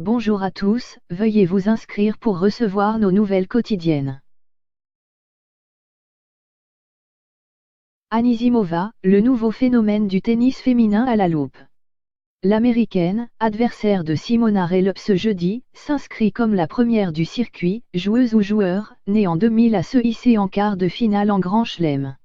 Bonjour à tous, veuillez vous inscrire pour recevoir nos nouvelles quotidiennes. Anisimova, le nouveau phénomène du tennis féminin à la loupe. L'américaine, adversaire de Simona Halep ce jeudi, s'inscrit comme la première du circuit, joueuse ou joueur, née en 2000 à se hisser en quart de finale en Grand Chelem.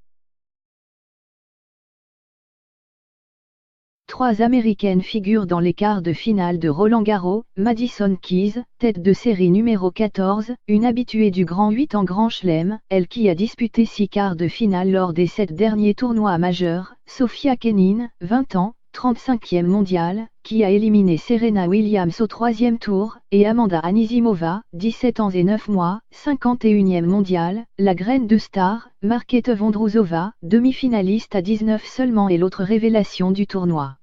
3 Américaines figurent dans les quarts de finale de Roland-Garros, Madison Keys, tête de série numéro 14, une habituée du Grand 8 en Grand Chelem, elle qui a disputé 6 quarts de finale lors des 7 derniers tournois majeurs, Sofia Kenin, 20 ans, 35e mondiale, qui a éliminé Serena Williams au 3e tour, et Amanda Anisimova, 17 ans et 9 mois, 51e mondiale, la graine de star, Marketa Vondrousova, demi-finaliste à 19 seulement et l'autre révélation du tournoi.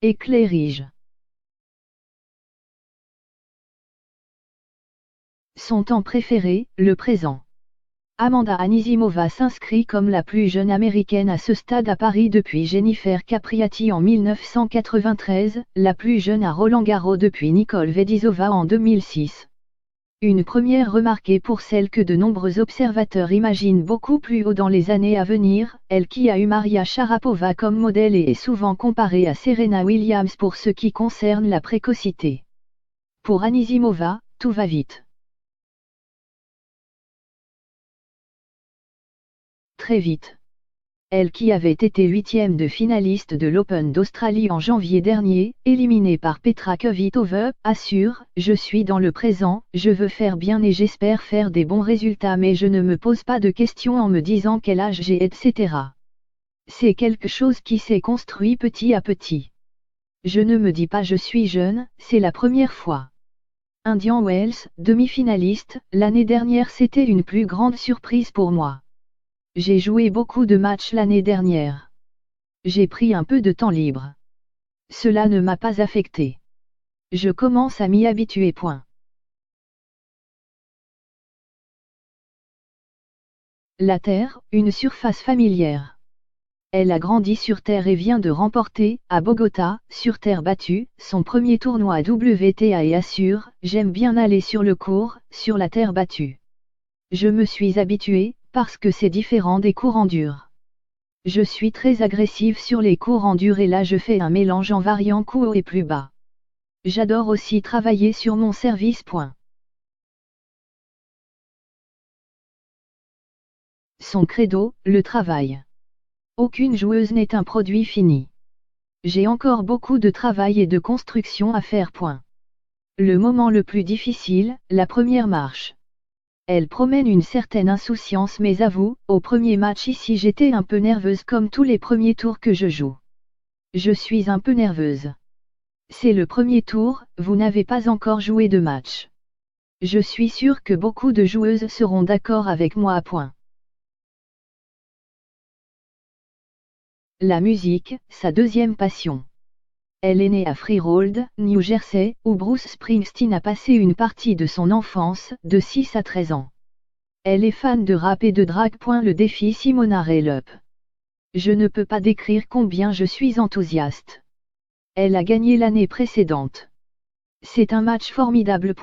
Éclairage. Son temps préféré, le présent. Amanda Anisimova s'inscrit comme la plus jeune américaine à ce stade à Paris depuis Jennifer Capriati en 1993, la plus jeune à Roland-Garros depuis Nicole Vedizova en 2006. Une première remarquée pour celle que de nombreux observateurs imaginent beaucoup plus haut dans les années à venir, elle qui a eu Maria Sharapova comme modèle et est souvent comparée à Serena Williams pour ce qui concerne la précocité. Pour Anisimova, tout va vite. Très vite. Elle qui avait été 8e de finaliste de l'Open d'Australie en janvier dernier, éliminée par Petra Kvitova, assure « Je suis dans le présent, je veux faire bien et j'espère faire des bons résultats mais je ne me pose pas de questions en me disant quel âge j'ai etc. C'est quelque chose qui s'est construit petit à petit. Je ne me dis pas je suis jeune, c'est la première fois. » Indian Wells, demi-finaliste, l'année dernière c'était une plus grande surprise pour moi. J'ai joué beaucoup de matchs l'année dernière. J'ai pris un peu de temps libre. Cela ne m'a pas affecté. Je commence à m'y habituer. La Terre, une surface familière. Elle a grandi sur terre et vient de remporter, à Bogota, sur terre battue, son premier tournoi WTA et assure « J'aime bien aller sur le court, sur la terre battue. Je me suis habitué, parce que c'est différent des cours en dur. Je suis très agressive sur les cours en dur et là je fais un mélange en variant coup haut et plus bas. J'adore aussi travailler sur mon service. Son credo, le travail. Aucune joueuse n'est un produit fini. J'ai encore beaucoup de travail et de construction à faire. Le moment le plus difficile, la première marche. Elle promène une certaine insouciance mais avoue, au premier match ici j'étais un peu nerveuse comme tous les premiers tours que je joue. Je suis un peu nerveuse. C'est le premier tour, vous n'avez pas encore joué de match. Je suis sûre que beaucoup de joueuses seront d'accord avec moi. La musique, sa deuxième passion. Elle est née à Freehold, New Jersey, où Bruce Springsteen a passé une partie de son enfance, de 6 à 13 ans. Elle est fan de rap et de drag. Le défi Simona Halep. Je ne peux pas décrire combien je suis enthousiaste. Elle a gagné l'année précédente. C'est un match formidable.